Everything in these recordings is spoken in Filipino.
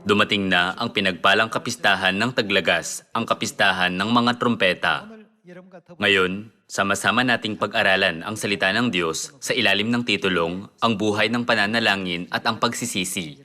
Dumating na ang pinagpalang kapistahan ng Taglagas, ang kapistahan ng mga trumpeta. Ngayon, sama-sama nating pag-aralan ang salita ng Diyos sa ilalim ng titulong Ang Buhay ng Pananalangin at ang Pagsisisi.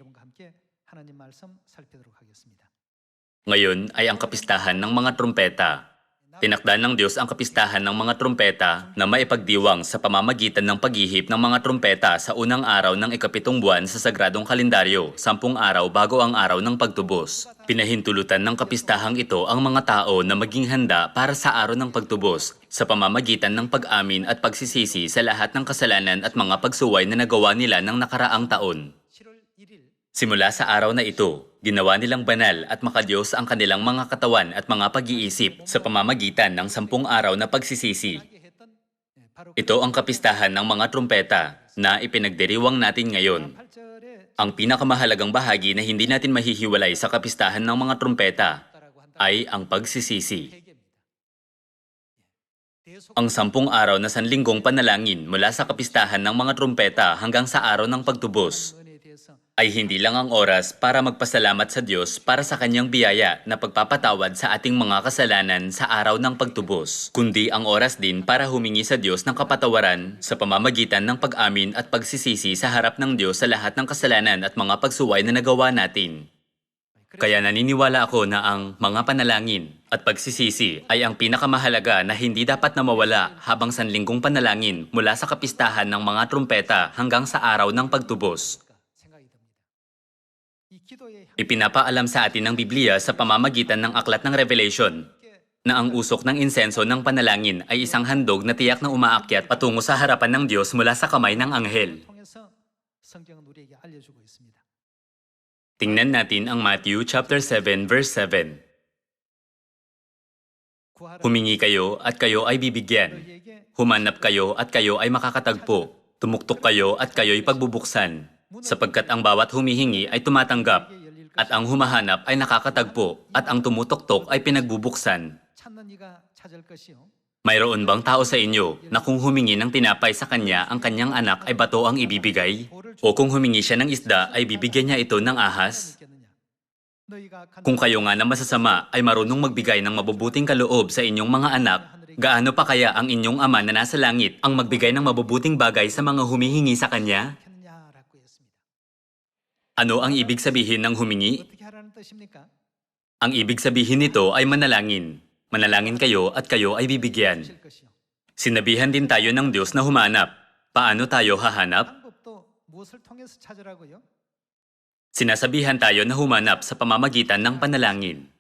Ngayon ay ang kapistahan ng mga trumpeta. Tinakda ng Diyos ang kapistahan ng mga trumpeta na maipagdiwang sa pamamagitan ng paghihip ng mga trumpeta sa unang araw ng ikapitong buwan sa Sagradong Kalendaryo, 10 araw bago ang araw ng pagtubos. Pinahintulutan ng kapistahang ito ang mga tao na maging handa para sa araw ng pagtubos sa pamamagitan ng pag-amin at pagsisisi sa lahat ng kasalanan at mga pagsuway na nagawa nila ng nakaraang taon. Simula sa araw na ito, ginawa nilang banal at makadiyos ang kanilang mga katawan at mga pag-iisip sa pamamagitan ng 10 araw na pagsisisi. Ito ang kapistahan ng mga trumpeta na ipinagdiriwang natin ngayon. Ang pinakamahalagang bahagi na hindi natin mahihiwalay sa kapistahan ng mga trumpeta ay ang pagsisisi. Ang 10 araw na sanlinggong panalangin mula sa kapistahan ng mga trumpeta hanggang sa araw ng pagtubos ay hindi lang ang oras para magpasalamat sa Diyos para sa kanyang biyaya na pagpapatawad sa ating mga kasalanan sa araw ng pagtubos, kundi ang oras din para humingi sa Diyos ng kapatawaran sa pamamagitan ng pag-amin at pagsisisi sa harap ng Diyos sa lahat ng kasalanan at mga pagsuway na nagawa natin. Kaya naniniwala ako na ang mga panalangin at pagsisisi ay ang pinakamahalaga na hindi dapat na mawala habang sanlinggong panalangin mula sa kapistahan ng mga trumpeta hanggang sa araw ng pagtubos. Ipinapaalam sa atin ng Biblia sa pamamagitan ng aklat ng Revelation na ang usok ng insenso ng panalangin ay isang handog na tiyak na umaakyat patungo sa harapan ng Diyos mula sa kamay ng anghel. Tingnan natin ang Matthew chapter 7 verse 7. Humingi kayo at kayo ay bibigyan. Humanap kayo at kayo ay makakatagpo. Tumuktok kayo at kayo'y pagbubuksan. Sapagkat ang bawat humihingi ay tumatanggap, at ang humahanap ay nakakatagpo, at ang tumutoktok ay pinagbubuksan. Mayroon bang tao sa inyo na kung humingi ng tinapay sa kanya ang kanyang anak ay bato ang ibibigay? O kung humingi siya ng isda ay bibigyan niya ito ng ahas? Kung kayo nga na masasama ay marunong magbigay ng mabubuting kaloob sa inyong mga anak, gaano pa kaya ang inyong ama na nasa langit ang magbigay ng mabubuting bagay sa mga humihingi sa kanya? Ano ang ibig sabihin ng humingi? Ang ibig sabihin nito ay manalangin. Manalangin kayo at kayo ay bibigyan. Sinabihan din tayo ng Diyos na humanap. Paano tayo hahanap? Sinasabihan tayo na humanap sa pamamagitan ng panalangin.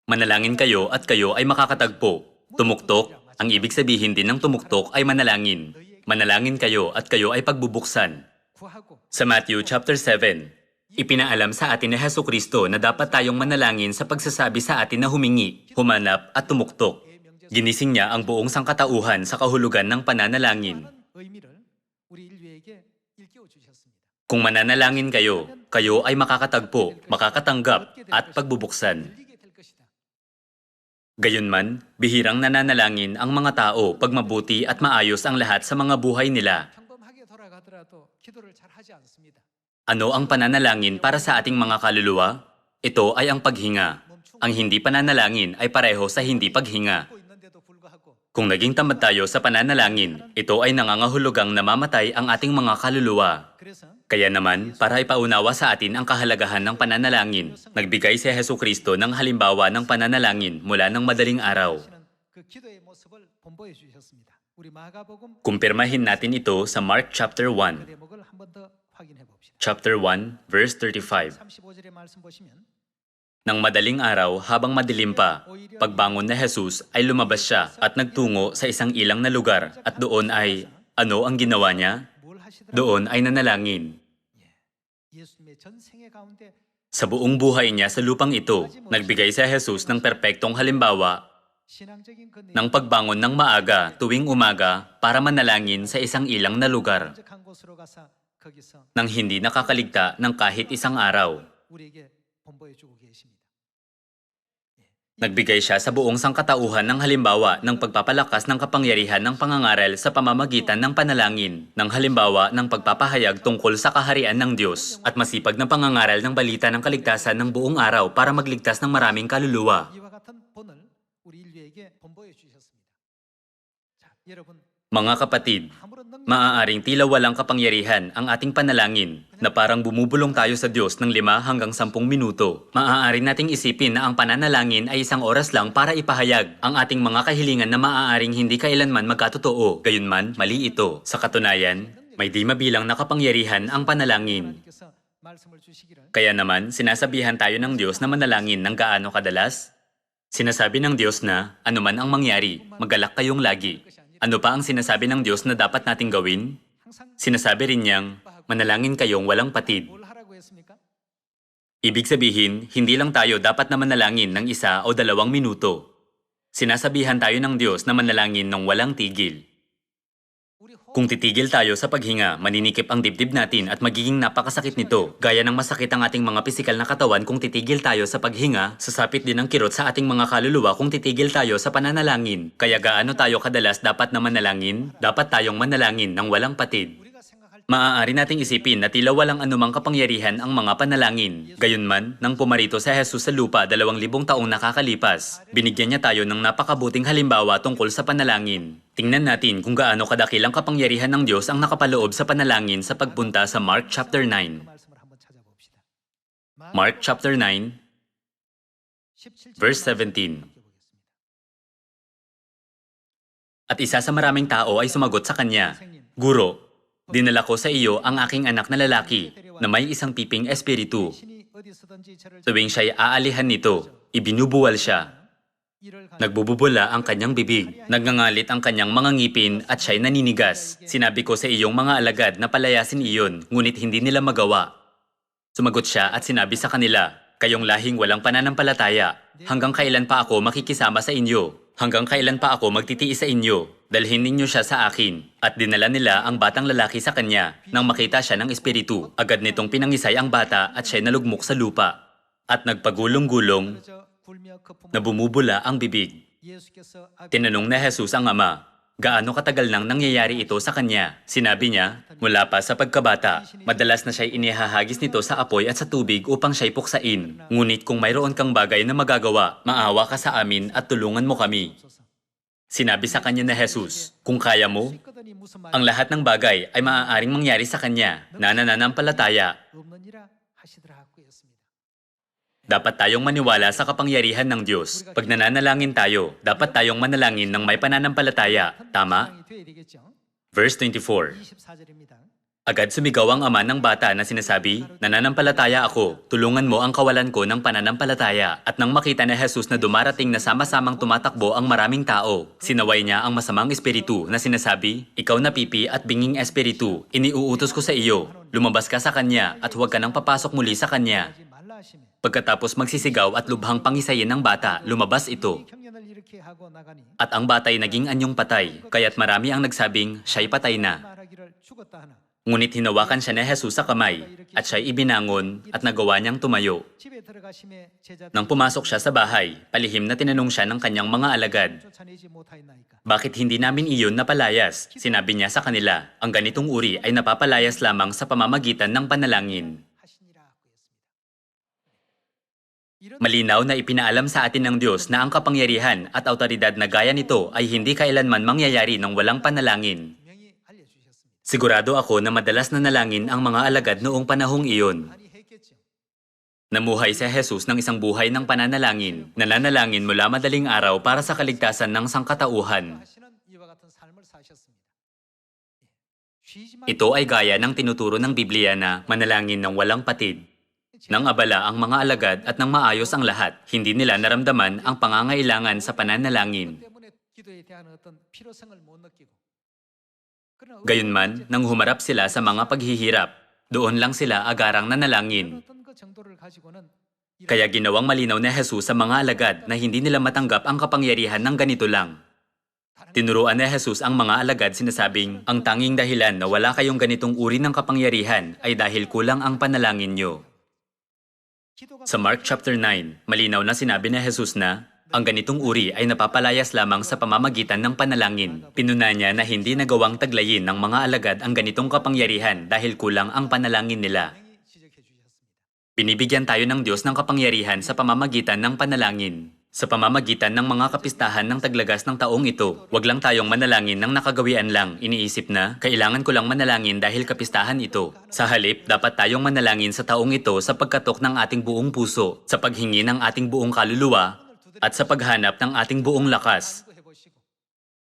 Manalangin kayo at kayo ay makakatagpo. Tumuktok, ang ibig sabihin din ng tumuktok ay manalangin. Manalangin kayo at kayo ay pagbubuksan. Sa Matthew chapter 7, ipinaalam sa atin ni Jesucristo na dapat tayong manalangin sa pagsasabi sa atin na humingi, humanap at tumuktok. Ginising niya ang buong sangkatauhan sa kahulugan ng pananalangin. Kung mananalangin kayo, kayo ay makakatagpo, makakatanggap at pagbubuksan. Gayunman, bihirang nananalangin ang mga tao pag mabuti at maayos ang lahat sa mga buhay nila. Ano ang pananalangin para sa ating mga kaluluwa? Ito ay ang paghinga. Ang hindi pananalangin ay pareho sa hindi paghinga. Kung naging tamad tayo sa pananalangin, ito ay nangangahulugang namamatay ang ating mga kaluluwa. Kaya naman, para ipaunawa sa atin ang kahalagahan ng pananalangin, nagbigay si Jesucristo ng halimbawa ng pananalangin mula ng madaling araw. Kumpirmahin natin ito sa Mark chapter 1. Chapter 1, verse 35. Nang madaling araw, habang madilim pa, pagbangon na Jesus ay lumabas siya at nagtungo sa isang ilang na lugar at doon ay, ano ang ginawa niya? Doon ay nanalangin. Sa buong buhay niya sa lupang ito, nagbigay si Jesus ng perpektong halimbawa ng pagbangon ng maaga tuwing umaga para manalangin sa isang ilang na lugar nang hindi nakakaligta ng kahit isang araw. Nagbigay siya sa buong sangkatauhan ng halimbawa ng pagpapalakas ng kapangyarihan ng pangangaral sa pamamagitan ng panalangin, ng halimbawa ng pagpapahayag tungkol sa kaharian ng Diyos, at masipag na pangangaral ng balita ng kaligtasan ng buong araw para magligtas ng maraming kaluluwa. 이와 같은 본을 우리 인류에게 본보여 주셨습니다. 자, 여러분, Mga kapatid, 아무런 능력 maaaring tila walang kapangyarihan ang ating panalangin na parang bumubulong tayo sa Diyos ng 5 hanggang 10 minuto. Maaari nating isipin na ang pananalangin ay isang oras lang para ipahayag ang ating mga kahilingan na maaaring hindi kailanman magkatotoo. Gayunman, mali ito. Sa katunayan, may di mabilang na kapangyarihan ang panalangin. 하나님께서 말씀을 주시기를 Kaya naman, sinasabihan tayo ng Diyos na manalangin ng gaano kadalas? Sinasabi ng Diyos na, anuman ang mangyari, magalak kayong lagi. Ano pa ang sinasabi ng Diyos na dapat nating gawin? 항상 Sinasabi rin niyang, manalangin kayong walang patid. 뭘 하라고 했습니까? Ibig sabihin, hindi lang tayo dapat na manalangin ng 1 o 2 minuto. Sinasabihan tayo ng Diyos na manalangin ng walang tigil. 우리 호흡 Kung titigil tayo sa paghinga, maninikip ang dibdib natin at magiging napakasakit nito. Gaya ng masakit ang ating mga pisikal na katawan kung titigil tayo sa paghinga, sasapit din ang kirot sa ating mga kaluluwa kung titigil tayo sa pananalangin. Kaya gaano tayo kadalas dapat na manalangin? Dapat tayong manalangin ng walang patid. 우리가 생각할 Maaari nating isipin na tila walang anumang kapangyarihan ang mga panalangin. Gayunman, nang pumarito si Jesus sa lupa 2,000 taong nakakalipas, binigyan niya tayo ng napakabuting halimbawa tungkol sa panalangin. Tingnan natin kung gaano kadakilang kapangyarihan ng Diyos ang nakapaloob sa panalangin sa pagpunta sa Mark chapter 그 9. 말씀을 한번 찾아봅시다. Mark chapter 9, 17절 verse 말씀 17. 함께 보겠습니다. At isa sa maraming tao ay sumagot sa kanya, Guro, dinala ko sa iyo ang aking anak na lalaki na may isang piping espiritu. 신이 어디서든지 저를 Tuwing siya'y aalihan nito, ibinubuwal siya. 이를 가지고 Nagbububula ang kanyang bibig, nagngangalit ang kanyang mga ngipin at siya'y naninigas. Sinabi ko sa iyong mga alagad na palayasin iyon, ngunit hindi nila magawa. Sumagot siya at sinabi sa kanila, Kayong lahing walang pananampalataya, hanggang kailan pa ako makikisama sa inyo? Hanggang kailan pa ako magtitiis sa inyo? Dalhin ninyo siya sa akin. At dinala nila ang batang lalaki sa kanya. Nang makita siya ng espiritu, agad nitong pinangisay ang bata at siya'y nalugmok sa lupa. At nagpagulong-gulong 떨어져 굴며 거품 na bumubula ang bibig. 예수께서 Tinanong na Jesus ang ama, gaano katagal nang nangyayari ito sa kanya? Sinabi niya, mula pa sa pagkabata, madalas na siya'y inihahagis nito sa apoy at sa tubig upang siya'y puksain. Ngunit kung mayroon kang bagay na magagawa, maawa ka sa amin at tulungan mo kami. Sinabi sa kanya na Jesus, kung kaya mo, 있거든이 무슨 말 ang lahat ng bagay ay maaaring mangyari sa kanya na nananampalataya. 없느니라 하시더라 하고 했습니다. Dapat tayong maniwala sa kapangyarihan ng Diyos. Pag nananalangin tayo, dapat tayong manalangin ng may pananampalataya. Tama? 상황이 돼야 되겠죠. Verse 24. 24절입니다. Agad sumigaw ang ama ng bata na sinasabi, Nananampalataya ako, tulungan mo ang kawalan ko ng pananampalataya. At nang makita ni Jesus na dumarating na sama-samang tumatakbo ang maraming tao, sinaway niya ang masamang espiritu na sinasabi, Ikaw na pipi at binging espiritu, iniuutos ko sa iyo, lumabas ka sa kanya at huwag ka nang papasok muli sa kanya. 하지 말라 하시며 Pagkatapos magsisigaw at lubhang pangisayin ng bata, lumabas ito. 이 경련을 이렇게 하고 나가니 At ang batay naging anyong patay, kaya't marami ang nagsabing siya'y patay na. 말하기를 죽었다 하나 Ngunit hinawakan siya ni Jesus sa kamay at siya'y ibinangon at nagawa niyang tumayo. 집에 들어가심에 제자들이 Nang pumasok siya sa bahay, palihim na tinanong siya ng kanyang mga alagad, 쫓아내지 못하였나이까. Bakit hindi namin iyon napalayas? Sinabi niya sa kanila, ang ganitong uri ay napapalayas lamang sa pamamagitan ng panalangin. 하시니라 하고 했습니다. 이런 Malinaw na ipinaalam sa atin ng Diyos na ang kapangyarihan at awtoridad na gaya nito ay hindi kailanman mangyayari ng walang panalangin. 분명히 알려주셨습니다. Sigurado ako na madalas na nalangin ang mga alagad noong panahong iyon. 많이 했겠죠. Namuhay si Jesus ng isang buhay ng pananalangin. Nananalangin mula madaling araw para sa kaligtasan ng sangkatauhan. 하시는 이와 같은 삶을 사셨습니다. 예. 쉬지 말고 Ito ay gaya ng tinuturo ng Biblia na manalangin ng walang patid. Nang abala ang mga alagad at nang maayos ang lahat, hindi nila naramdaman ang pangangailangan sa pananalangin. 때문에 기도에 대한 어떤 필요성을 못 느끼고. 그러나 Gayunman, nang humarap sila sa mga paghihirap, doon lang sila agarang nanalangin. 어떤 그 정도를 가지고는 이런 Kaya ginawang malinaw ni Jesus sa mga alagad na hindi nila matanggap ang kapangyarihan ng ganito lang. Tinuruan ni Jesus ang mga alagad sinasabing, ang tanging dahilan na wala kayong ganitong uri ng kapangyarihan ay dahil kulang ang panalangin nyo. 기도가 Sa Mark chapter 9, malinaw na sinabi ni Jesus na, Ang ganitong uri ay napapalayas lamang sa pamamagitan ng panalangin. Pinuna niya na hindi nagawang taglayin ng mga alagad ang ganitong kapangyarihan dahil kulang ang panalangin nila. 지적해 주셨습니다. Binibigyan tayo ng Diyos ng kapangyarihan sa pamamagitan ng panalangin. Sa pamamagitan ng mga kapistahan ng taglagas ng taong ito, wag lang tayong manalangin ng nakagawian lang. Iniisip na, kailangan ko lang manalangin dahil kapistahan ito. Sa halip, dapat tayong manalangin sa taong ito sa pagkatok ng ating buong puso, sa paghingi ng ating buong kaluluwa, at sa paghanap ng ating buong lakas. 기도해 보시고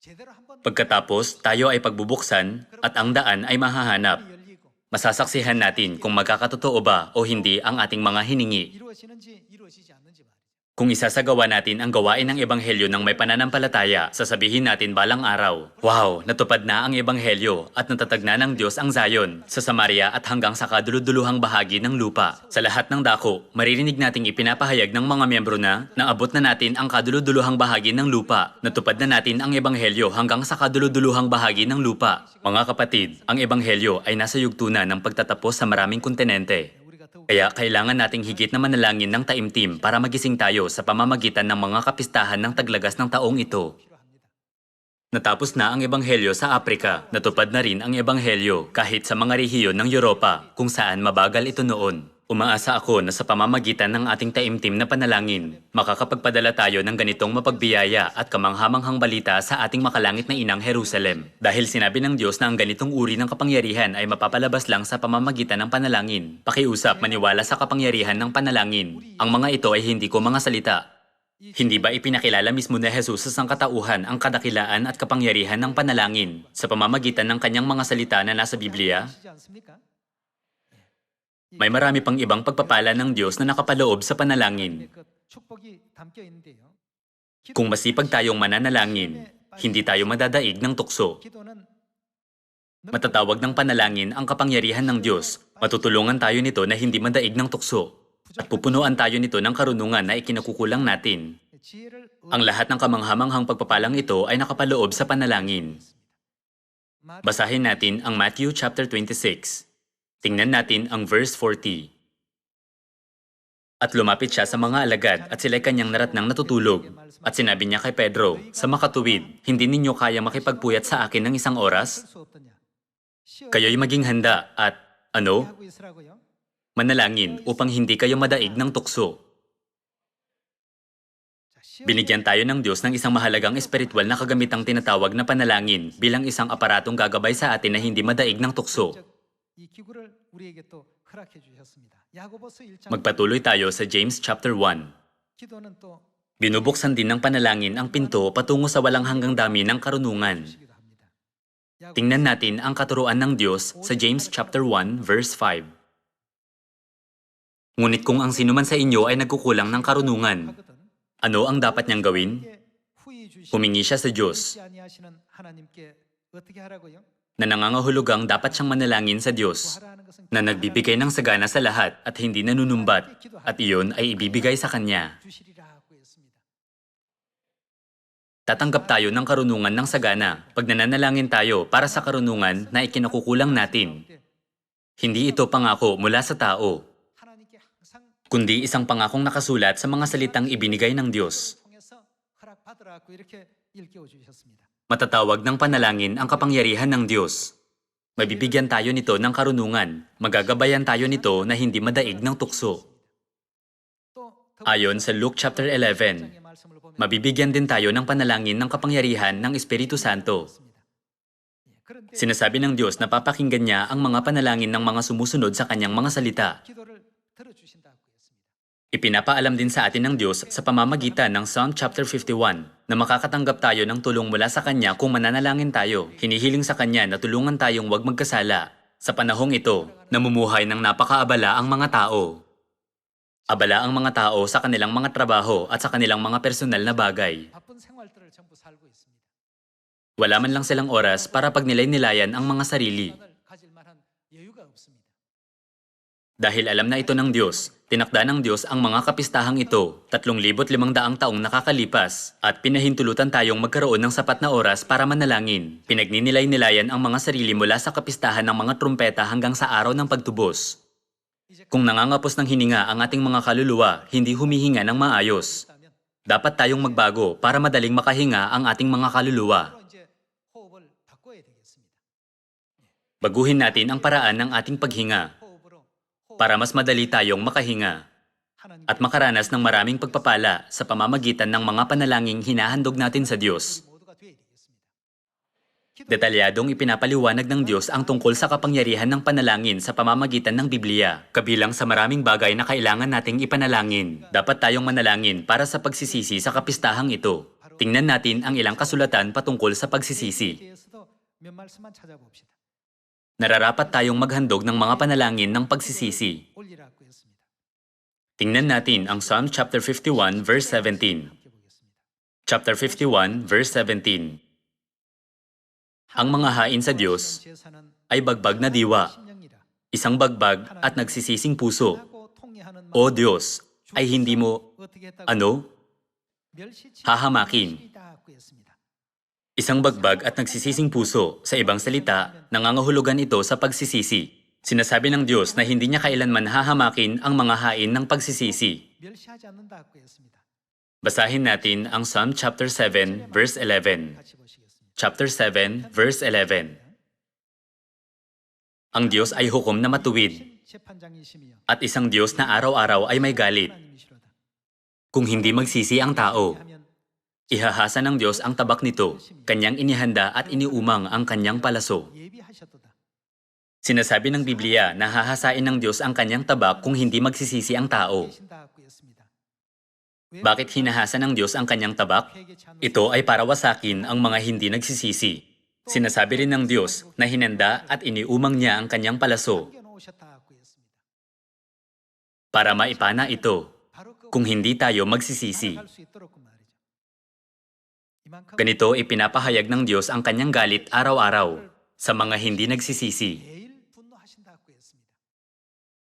제대로 한번 Pagkatapos, tayo ay pagbubuksan at ang daan ay mahahanap. 열리고 Masasaksihan natin kung magkakatotoo ba o hindi ang ating mga hiningi. 이루어지는지 이루어지지 않는지 말이죠. Kung isasagawa natin ang gawain ng Ebanghelyo ng may pananampalataya, sasabihin natin balang araw, wow, natupad na ang Ebanghelyo at natatag na ng Diyos ang Zion sa Samaria at hanggang sa kaduluduluhang bahagi ng lupa. Sa lahat ng dako, maririnig nating ipinapahayag ng mga miyembro na naabot na natin ang kaduluduluhang bahagi ng lupa. Natupad na natin ang Ebanghelyo hanggang sa kaduluduluhang bahagi ng lupa. Mga kapatid, ang Ebanghelyo ay nasa yugtunan ng pagtatapos sa maraming kontinente. 우리가 더욱 Kaya kailangan nating higit na manalangin ng taimtim para magising tayo sa pamamagitan ng mga kapistahan ng taglagas ng taong ito. 필요합니다. Natapos na ang Ebanghelyo sa Aprika, natupad na rin ang Ebanghelyo kahit sa mga rehiyon ng Europa kung saan mabagal ito noon. Umaasa ako na sa pamamagitan ng ating taimtim na panalangin, makakapagpadala tayo ng ganitong mapagbiyaya at kamanghamanghang balita sa ating makalangit na inang Jerusalem. Dahil sinabi ng Diyos na ang ganitong uri ng kapangyarihan ay mapapalabas lang sa pamamagitan ng panalangin. Pakiusap maniwala sa kapangyarihan ng panalangin. Ang mga ito ay hindi ko mga salita. Hindi ba ipinakilala mismo ni Jesus sa sangkatauhan ang kadakilaan at kapangyarihan ng panalangin sa pamamagitan ng kanyang mga salita na nasa Biblia? 아시지 않습니까? May marami pang ibang pagpapala ng Diyos na nakapaloob sa panalangin. 그 축복이 담겨 있는데요. Kung masipag tayong mananalangin, hindi tayo madadaig ng tukso. 기도는 Matatawag ng panalangin ang kapangyarihan ng Diyos. Matutulungan tayo nito na hindi madaig ng tukso. At pupunuan tayo nito ng karunungan na ikinakukulang natin. 지혜를 Ang lahat ng kamanghamanghang pagpapalang ito ay nakapaloob sa panalangin. Basahin natin ang Matthew chapter 26. Tingnan natin ang verse 40. At lumapit siya sa mga alagad at sila'y kanyang naratnang natutulog. At sinabi niya kay Pedro, sa makatuwid, hindi ninyo kaya makipagpuyat sa akin ng isang oras? 할수 없더냐? Kayo'y maging handa at, ano, 하고 있으라고요. manalangin upang hindi kayo madaig ng tukso. Binigyan tayo ng Diyos ng isang mahalagang espiritual na kagamitang tinatawag na panalangin bilang isang aparatong gagabay sa atin na hindi madaig ng tukso. 이 기구를 우리에게 또 허락해 주셨습니다. 야고보서 1장 Magpatuloy tayo sa James chapter 1. 기도는 또 Binubuksan din ng panalangin ang pinto patungo sa walang hanggang dami ng karunungan. 주시기도 합니다. 야고보서 Tingnan natin ang katuruan ng Diyos sa James chapter 1 verse 5. Ngunit kung ang sinuman sa inyo ay nagkukulang ng karunungan, 하거든. ano ang dapat niyang gawin? 후히 주시지 Humingi siya sa Diyos 아니하시는 하나님께 어떻게 하라고요? na nangangahulugang dapat siyang manalangin sa Diyos 구하라는 것은 na nagbibigay ng sagana sa lahat at hindi nanunumbat at iyon ay ibibigay sa Kanya. 주시리라고 했습니다. Tatanggap tayo ng karunungan ng sagana pag nananalangin tayo para sa karunungan na ikinakukulang natin. Hindi ito pangako mula sa tao, 하나님께 항상 kundi isang pangakong nakasulat sa mga salitang ibinigay ng Diyos. 통해서 허락받으라고 이렇게 일깨워 주셨습니다. Matatawag ng panalangin ang kapangyarihan ng Diyos. Mabibigyan tayo nito ng karunungan, magagabayan tayo nito na hindi madaig ng tukso. 또 Ayon sa Luke chapter 11, 장의 말씀을 보면 mabibigyan din tayo ng panalangin ng kapangyarihan ng Espiritu Santo. 그런데 Sinasabi ng Diyos na papakinggan niya ang mga panalangin ng mga sumusunod sa kanyang mga salita. 기도를 들어주신다고 했습니다. Ipinapaalam din sa atin ng Diyos sa pamamagitan ng Psalm chapter 51 na makakatanggap tayo ng tulong mula sa Kanya kung mananalangin tayo. Hinihiling sa Kanya na tulungan tayong huwag magkasala. Sa panahong ito, namumuhay ng napakaabala ang mga tao. Abala ang mga tao sa kanilang mga trabaho at sa kanilang mga personal na bagay. 바쁜 생활들을 전부 살고 있습니다. Wala man lang silang oras para pagnilay-nilayan ang mga sarili. 시간을 가질 만한 여유가 없습니다. Dahil alam na ito ng Diyos, tinakda ng Diyos ang mga kapistahang ito, 3,500 taong nakakalipas, at pinahintulutan tayong magkaroon ng sapat na oras para manalangin. Pinagninilay-nilayan ang mga sarili mula sa kapistahan ng mga trumpeta hanggang sa araw ng pagtubos. Kung nangangapos ng hininga ang ating mga kaluluwa, hindi humihinga ng maayos. 있다면 Dapat tayong magbago para madaling makahinga ang ating mga kaluluwa. 서로 이제 호흡을 바꿔야 되겠습니다. Baguhin natin ang paraan ng ating paghinga 호흡으로 para mas madali tayong makahinga 하나님께 at makaranas ng maraming pagpapala sa pamamagitan ng mga panalangin hinahandog natin sa Diyos. 우리 모두가 되어야 되겠습니다. Detalyadong ipinapaliwanag ng Diyos ang tungkol sa kapangyarihan ng panalangin sa pamamagitan ng Biblia, kabilang sa maraming bagay na kailangan nating ipanalangin. Dapat tayong manalangin para sa pagsisisi sa kapistahang ito. Tingnan natin ang ilang kasulatan patungkol sa pagsisisi. 대해서도 몇 말씀만 찾아봅시다. Nararapat tayong maghandog ng mga panalangin ng pagsisisi. 올리라고 했습니다. Tingnan natin ang Psalm chapter 51 verse 17. 함께 보겠습니다. Chapter 51 verse 17. Ang mga hain sa Diyos 제사는 ay bagbag na diwa, 심령이라. isang bagbag at nagsisising puso. 하고 통해하는 O 마음으로 Diyos, ay hindi mo, 어떻게 했다고? 멸시치 hahamakin. 않으시리다고 했습니다. Isang bagbag at nagsisising puso. Sa ibang salita, nangangahulugan ito sa pagsisisi. Sinasabi ng Diyos na hindi niya kailanman hahamakin ang mga hain ng pagsisisi. 멸시하지 않는다고 했습니다. Basahin natin ang Psalm chapter 7 verse 11. 같이 보시겠습니다. Chapter 7 verse 11. Ang Diyos ay hukom na matuwid 재판장이시며 at isang Diyos na araw-araw ay may galit. 하나님이시로다. Kung hindi magsisi ang tao, 하면 ihahasa ng Diyos ang tabak nito. Kanyang inihanda at iniumang ang kanyang palaso. 예비하셨도다. Sinasabi ng Biblia na hahasain ng Diyos ang kanyang tabak kung hindi magsisisi ang tao. 계신다고 했습니다. Bakit hinahasa ng Diyos ang kanyang tabak? 회개치 않는 Ito ay para wasakin ang mga hindi nagsisisi. Sinasabi rin ng Diyos na hinanda at iniumang niya ang kanyang palaso 남겨놓으셨다고 했습니다. para maipana ito 바로 그 kung hindi tayo magsisisi. 살아갈 수 있도록 그 말이죠. 이만큼 Ganito ipinapahayag ng Diyos ang kanyang galit araw-araw sa mga hindi nagsisisi. 매일 분노하신다고 했습니다.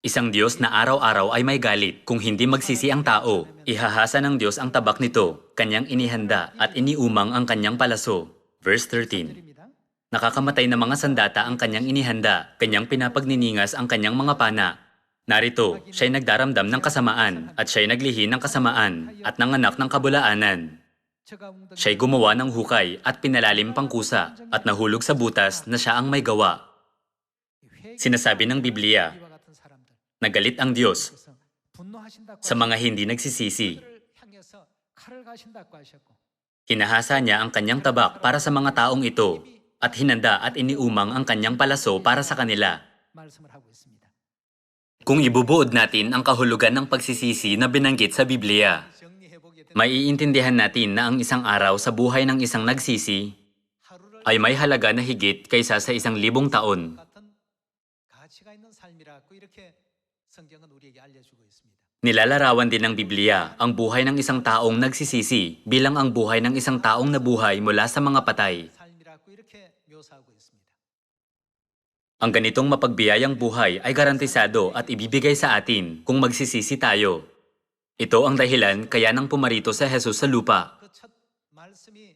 Isang Diyos na araw-araw ay may galit. Kung hindi magsisi ang tao, ihahasa ng Diyos ang tabak nito, kanyang inihanda at iniumang ang kanyang palaso. Verse 13. 드립니다. Nakakamatay na mga sandata ang kanyang inihanda, kanyang pinapagniningas ang kanyang mga pana. Narito, siya'y nagdaramdam ng kasamaan at siya'y naglihi ng kasamaan at nanganak ng kabulaanan. 저가 웅덩이 Siya'y gumawa ng hukay at pinalalim pang kusa at nahulog sa butas na siya ang may gawa. Sinasabi ng Biblia, 이와 같은 사람들 nagalit ang Diyos 그래서 분노하신다고 sa mga hindi nagsisisi. 그들을 향해서 칼을 가신다고 하셨고 Hinahasa niya ang kanyang tabak para sa mga taong ito at hinanda at iniumang ang kanyang palaso para sa kanila. 말씀을 하고 있습니다. Kung ibubuod natin ang kahulugan ng pagsisisi na binanggit sa Biblia, 정리해보게 되면 maiintindihan natin na ang isang araw sa buhay ng isang nagsisi 하루를 ay may halaga na higit kaysa sa 1,000 taon. 같은 가치가 있는 삶이라고 이렇게 성경은 우리에게 알려주고 있습니다. Nilalarawan din ng Biblia ang buhay ng isang taong nagsisisi bilang ang buhay ng isang taong nabuhay mula sa mga patay. 삶이라고 이렇게 묘사하고 있습니다. Ang ganitong mapagbiyayang buhay ay garantisado at ibibigay sa atin kung magsisisi tayo. Ito ang dahilan kaya nang pumarito sa Jesus sa lupa. 그 첫 말씀이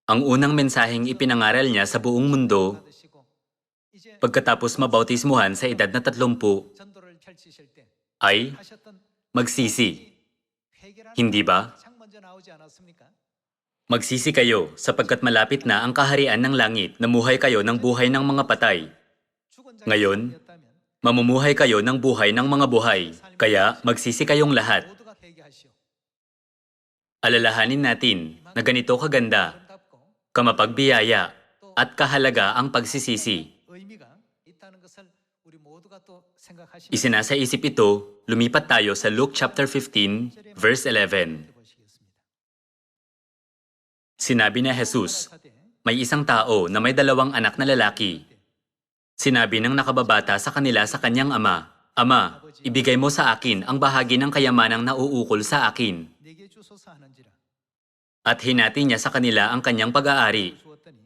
Ang unang mensaheng ipinangaral niya sa buong mundo 받으시고 이제 pagkatapos mabautismuhan sa edad na 30 전도를 펼치실 때 ay 하셨던 magsisi. 회개라는 Hindi ba? 가장 먼저 나오지 않았습니까? Magsisi kayo sapagkat malapit na ang kaharian ng langit. Namuhay kayo ng buhay ng mga patay. 죽은 자의 ngayon, 삶이었다면 Mamumuhay kayo ng buhay ng mga buhay. Kaya magsisi kayong lahat. 모두가 회개하시오. Alalahanin natin na ganito kaganda, 아름답고 kamapagbiyaya at kahalaga ang pagsisisi. 의미가 있다는 것을 우리 모두가 또 생각하시면 Isinasa isip ito, lumipat tayo sa Luke chapter 15, verse 11. 보시겠습니다. Sinabi ni Jesus, 가라사대 may isang tao na may 2 anak na lalaki. Sinabi ng nakababata sa kanila sa kanyang ama, Ama, ibigay mo sa akin ang bahagi ng kayamanang nauukol sa akin. 내게 주소서 하는지라 At hinati niya sa kanila ang kanyang pag-aari. 주었더니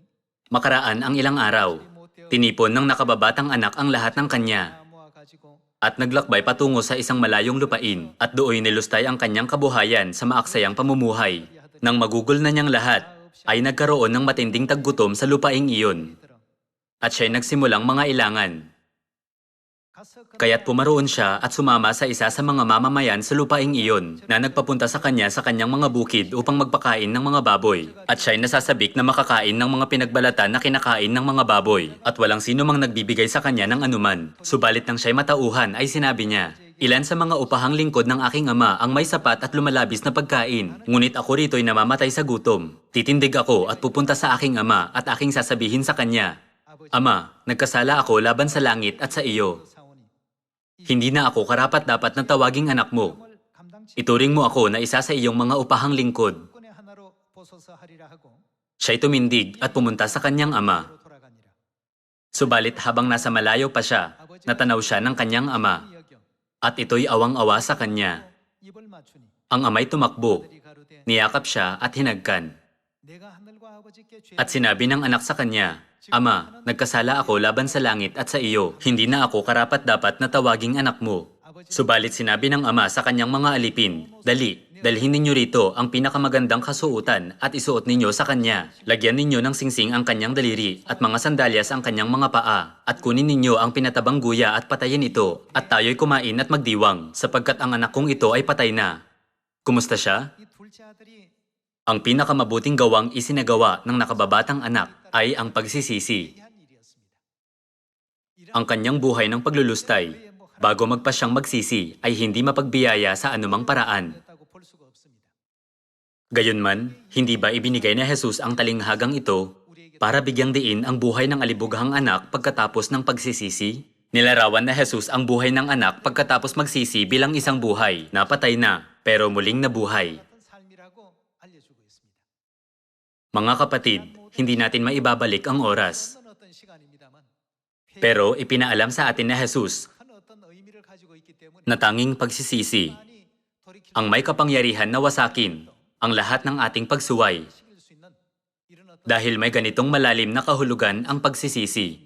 Makaraan ang ilang araw, tinipon ng nakababatang anak ang lahat ng kanya 모아 가지고 at naglakbay patungo sa isang malayong lupain at doon nilustay ang kanyang kabuhayan sa maaksayang pamumuhay. Nang magugol na niyang lahat, ay nagkaroon ng matinding taggutom sa lupaing iyon 들어 at siya'y nagsimulang mga ilangan. Kaya't pumaroon siya at sumama sa isa sa mga mamamayan sa lupaing iyon na nagpapunta sa kanya sa kanyang mga bukid upang magpakain ng mga baboy. At siya'y nasasabik na makakain ng mga pinagbalatan na kinakain ng mga baboy. At walang sino mang nagbibigay sa kanya ng anuman. Subalit nang siya'y matauhan ay sinabi niya, "Ilan sa mga upahang lingkod ng aking ama ang may sapat at lumalabis na pagkain, ngunit ako rito'y namamatay sa gutom. Titindig ako at pupunta sa aking ama at aking sasabihin sa kanya, Ama, nagkasala ako laban sa langit at sa iyo. Hindi na ako karapat-dapat na tawaging anak mo. Ituring mo ako na isa sa iyong mga upahang lingkod." Siya'y tumindig at pumunta sa kanyang ama. Subalit habang nasa malayo pa siya, natanaw siya ng kanyang ama. At ito'y awang-awa sa kanya. Ang ama'y tumakbo, niyakap siya at hinagkan. At sinabi ng anak sa kanya, "Ama, nagkasala ako laban sa langit at sa iyo. Hindi na ako karapat-dapat na tawaging anak mo." Subalit sinabi ng ama sa kanyang mga alipin, dalhin ninyo rito ang pinakamagandang kasuotan at isuot ninyo sa kanya. Lagyan ninyo ng singsing ang kanyang daliri at mga sandalyas ang kanyang mga paa. At kunin ninyo ang pinatabang guya at patayin ito. At tayo'y kumain at magdiwang, sapagkat ang anak kong ito ay patay na. Kumusta siya? Ang pinakamabuting gawang isinagawa ng nakababatang anak ay ang pagsisisi. Ang kanyang buhay ng paglulustay, bago magpa siyang magsisi, ay hindi mapagbiyaya sa anumang paraan. Gayunman, hindi ba ibinigay ni Jesus ang talinghagang ito para bigyang diin ang buhay ng alibughang anak pagkatapos ng pagsisisi? Nilarawan na Jesus ang buhay ng anak pagkatapos magsisi bilang isang buhay na patay na, pero muling nabuhay. Mga kapatid, hindi natin maibabalik ang oras. Pero ipinaalam sa atin na Jesus na tanging pagsisisi ang may kapangyarihan na wasakin ang lahat ng ating pagsuway. Dahil may ganitong malalim na kahulugan ang pagsisisi.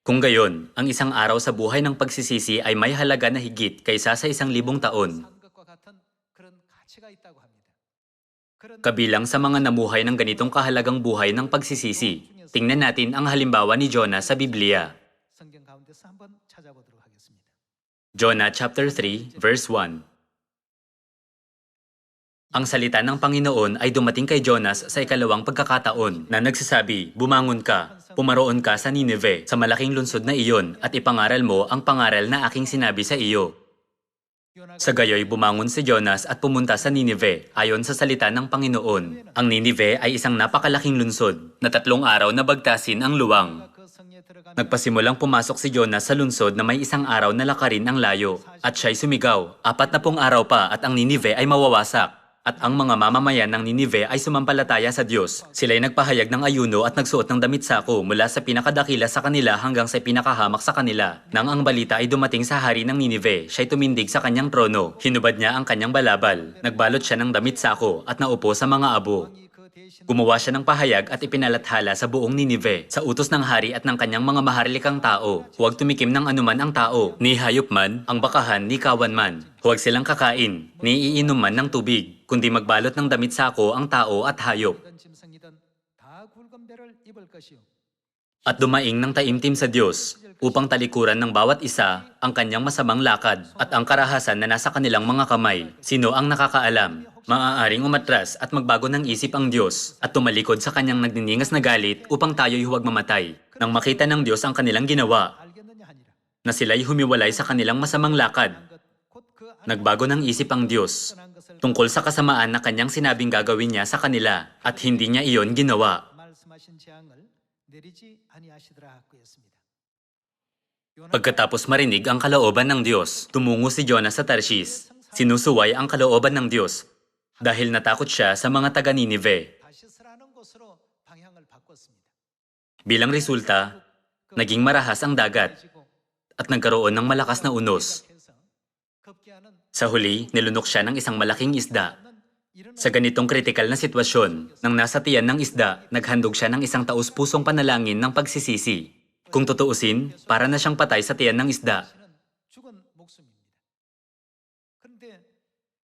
Kung gayon, ang isang araw sa buhay ng pagsisisi ay may halaga na higit kaysa sa 1,000 taon. Kabilang sa mga namuhay ng ganitong kahalagang buhay ng pagsisisi, tingnan natin ang halimbawa ni Jonah sa Biblia. Jonah chapter 3, verse 1. Ang salita ng Panginoon ay dumating kay Jonas sa ikalawang pagkakataon na nagsasabi, "Bumangon ka, pumaroon ka sa Nineve, sa malaking lungsod na iyon, at ipangaral mo ang pangaral na aking sinabi sa iyo." Sa gayoy bumangon si Jonas at pumunta sa Nineve ayon sa salita ng Panginoon. Ang Nineve ay isang napakalaking lungsod na 3 araw na bagtasin ang luwang. Nagpasimulang pumasok si Jonas sa lungsod na may 1 araw na lakarin ang layo. At siya'y sumigaw, 40 araw pa at ang Nineve ay mawawasak. At ang mga mamamayan ng Nineve ay sumampalataya sa Diyos. Sila'y nagpahayag ng ayuno at nagsuot ng damit sako mula sa pinakadakila sa kanila hanggang sa pinakahamak sa kanila. Nang ang balita ay dumating sa hari ng Nineve, siya'y tumindig sa kanyang trono. Hinubad niya ang kanyang balabal. Nagbalot siya ng damit sako at naupo sa mga abo. Gumawa siya ng pahayag at ipinalathala sa buong Nineve, sa utos ng hari at ng kanyang mga maharlikang tao. Huwag tumikim ng anuman ang tao, ni hayop man, ang bakahan, ni kawan man. Huwag silang kakain, ni iinom man ng tubig, kundi magbalot ng damit sako ang tao at hayop. At dumaing ng taimtim sa Diyos, upang talikuran ng bawat isa ang kanyang masamang lakad at ang karahasan na nasa kanilang mga kamay. Sino ang nakakaalam? Maaaring umatras at magbago ng isip ang Diyos at tumalikod sa kanyang nagniningas na galit upang tayo'y huwag mamatay. Nang makita ng Diyos ang kanilang ginawa, na sila'y humiwalay sa kanilang masamang lakad, nagbago ng isip ang Diyos tungkol sa kasamaan na kanyang sinabing gagawin niya sa kanila at hindi niya iyon ginawa. Pagkatapos marinig ang kalooban ng Diyos, tumungo si Jonah sa Tarshish. Sinusuway ang kalooban ng Diyos dahil natakot siya sa mga taga-Nineve. Bilang resulta, naging marahas ang dagat at nagkaroon ng malakas na unos. Sa huli, nilunok siya ng isang malaking isda. Sa ganitong kritikal na sitwasyon, nang nasa tiyan ng isda, naghandog siya ng isang taus-pusong panalangin ng pagsisisi. Kung tutuusin, para na siyang patay sa tiyan ng isda.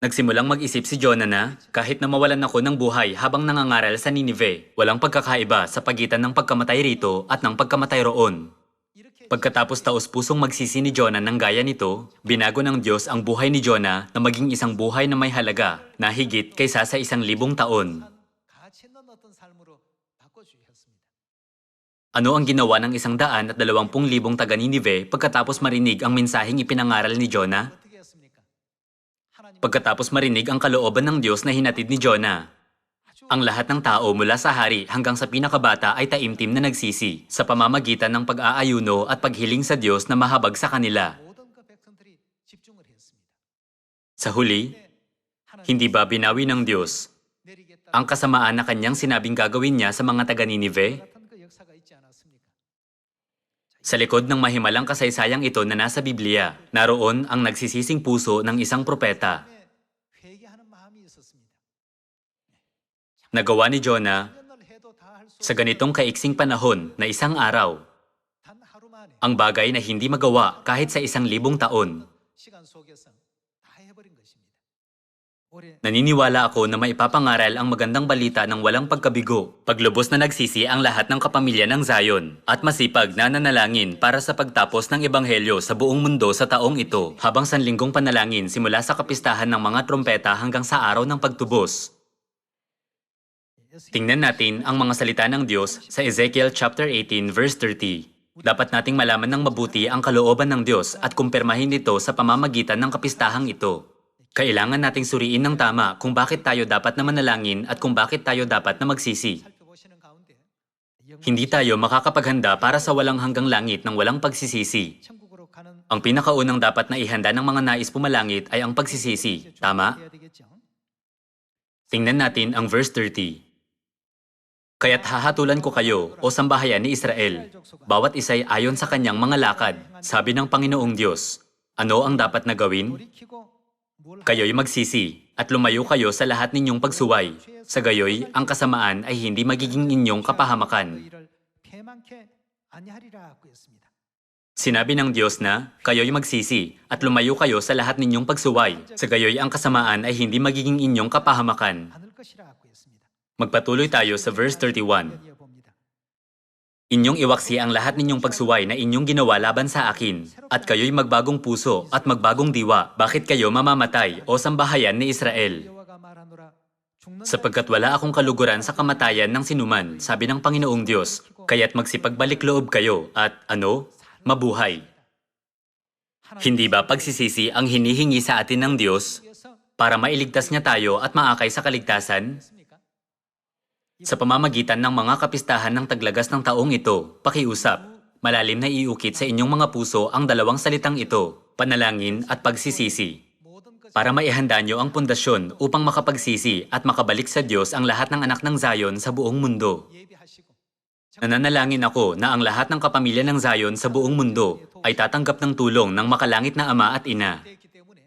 Nagsimulang mag-isip si Jonah na, kahit na mawalan ako ng buhay habang nangangaral sa Nineve, walang pagkakaiba sa pagitan ng pagkamatay rito at ng pagkamatay roon. Pagkatapos taos-pusong magsisi ni Jonah ng gaya nito, binago ng Diyos ang buhay ni Jonah na maging isang buhay na may halaga na higit kaysa sa 1,000 taon. 가치 있는 어떤 삶으로 바꿔주셨습니다. Ano ang ginawa ng 120,000 taga-Ninive pagkatapos marinig ang mensaheng ipinangaral ni Jonah? 어떻게 했습니까? 하나님 Pagkatapos marinig ang kalooban ng Diyos na hinatid ni Jonah, ang lahat ng tao mula sa hari hanggang sa pinakabata ay taimtim na nagsisi sa pamamagitan ng pag-aayuno at paghiling sa Diyos na mahabag sa kanila. 모든 그 백성들이 집중을 했습니다. Sa huli, 하나님 hindi ba binawi ng Diyos 내리겠다 ang kasamaan na kanyang sinabing gagawin niya sa mga taga-Ninive? 같은 그 역사가 있지 않았습니까? Sa likod ng mahimalang kasaysayang ito na nasa Biblia, naroon ang nagsisising puso ng isang propeta. 회개하는 마음이 있었습니다. Nagawa ni Jonah 년을 해도 다 할 수 sa ganitong kaiksing panahon na isang araw, 단 하루 만에 ang bagay na hindi magawa kahit sa 1,000 taon. 시간 속에서 다 해버린 것입니다. 올해 Naniniwala ako na maipapangaral ang magandang balita ng walang pagkabigo, paglubos na nagsisi ang lahat ng kapamilya ng Zion, at masipag na nanalangin para sa pagtapos ng ebanghelyo sa buong mundo sa taong ito, habang sanlinggong panalangin simula sa kapistahan ng mga trompeta hanggang sa araw ng pagtubos. Tingnan natin ang mga salita ng Diyos sa Ezekiel chapter 18 verse 30. Dapat nating malaman ng mabuti ang kalooban ng Diyos at kumpirmahin ito sa pamamagitan ng kapistahang ito. Kailangan nating suriin ng tama kung bakit tayo dapat na manalangin at kung bakit tayo dapat na magsisi. 살펴보시는 가운데 Hindi tayo makakapaghanda para sa walang hanggang langit ng walang pagsisisi. 천국으로 가는 Ang pinakaunang dapat na ihanda ng mga nais pumalangit ay ang pagsisisi. Tama? 해야 되겠죠. Tingnan natin ang verse 30. Kaya't hahatulan ko kayo, o sambahayan ni Israel, bawat isa'y ayon sa kanyang mga lakad, sabi ng Panginoong Diyos. Ano ang dapat na gawin? 돌이키고 뭘 Kayo'y magsisi, at lumayo kayo sa lahat ninyong pagsuway. Sa gayoy, ang kasamaan ay hindi magiging inyong 그 kapahamakan. 일을 패망케 아니하리라고 했습니다. Sinabi ng Diyos na, kayo'y magsisi, at lumayo kayo sa lahat ninyong pagsuway. Sa gayoy, ang kasamaan ay hindi magiging inyong kapahamakan. 않을 것이라고 했습니다. Magpatuloy tayo sa verse 31. 봅니다. Inyong iwaksi ang lahat ninyong pagsuway na inyong ginawa laban sa akin, at kayo'y magbagong puso at magbagong diwa. Bakit kayo mamamatay, o sambahayan ni Israel? 여호와가 말하노라 죽는 Sapagkat wala akong kaluguran sa kamatayan ng sinuman, sabi ng Panginoong Diyos, kaya't magsipagbalik loob kayo at mabuhay. Hindi ba pagsisisi ang hinihingi sa atin ng Diyos 자에서 para mailigtas niya tayo at maakay sa kaligtasan? 있습니까? Sa pamamagitan ng mga kapistahan ng taglagas ng taong ito, pakiusap, malalim na iukit sa inyong mga puso ang dalawang salitang ito, panalangin at pagsisisi, 모든 것 para maihanda nyo ang pundasyon upang makapagsisi at makabalik sa Diyos ang lahat ng anak ng Zion sa buong mundo. 예비하시고 Nananalangin ako na ang lahat ng kapamilya ng Zion sa buong mundo ay tatanggap ng tulong ng makalangit na Ama at Ina 되기 때문에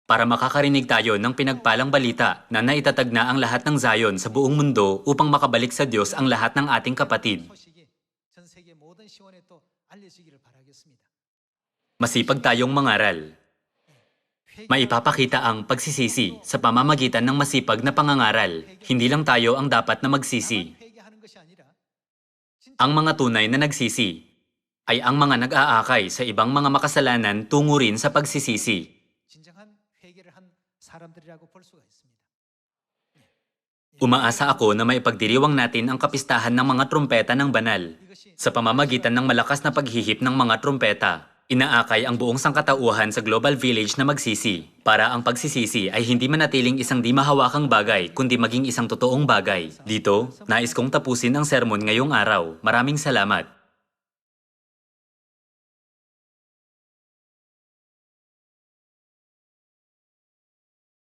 para makakarinig tayo ng pinagpalang balita na naitatag na ang lahat ng Zion sa buong mundo upang makabalik sa Diyos ang lahat ng ating kapatid. 소식이 전 세계 모든 시원에 또 알려지기를 바라겠습니다. Masipag tayong mangaral. Maipapakita ang pagsisisi sa pamamagitan ng masipag na pangangaral. Hindi lang tayo ang dapat na magsisi. 회개하는 것이 아니라 Ang mga tunay na nagsisi ay ang mga nag-aakay sa ibang mga makasalanan tungo rin sa pagsisisi. 진정한 회개를 한 사람들이라고 볼 수가 있습니다. Umaasa ako na maipagdiriwang natin ang kapistahan ng mga trumpeta ng banal. 이것이 Sa pamamagitan ng malakas na paghihip ng mga trumpeta, inaakay ang buong sangkatauhan sa Global Village na magsisi para ang pagsisisi ay hindi manatiling isang di mahawakang bagay kundi maging isang totoong bagay. Dito, nais kong tapusin ang sermon ngayong araw. Maraming salamat.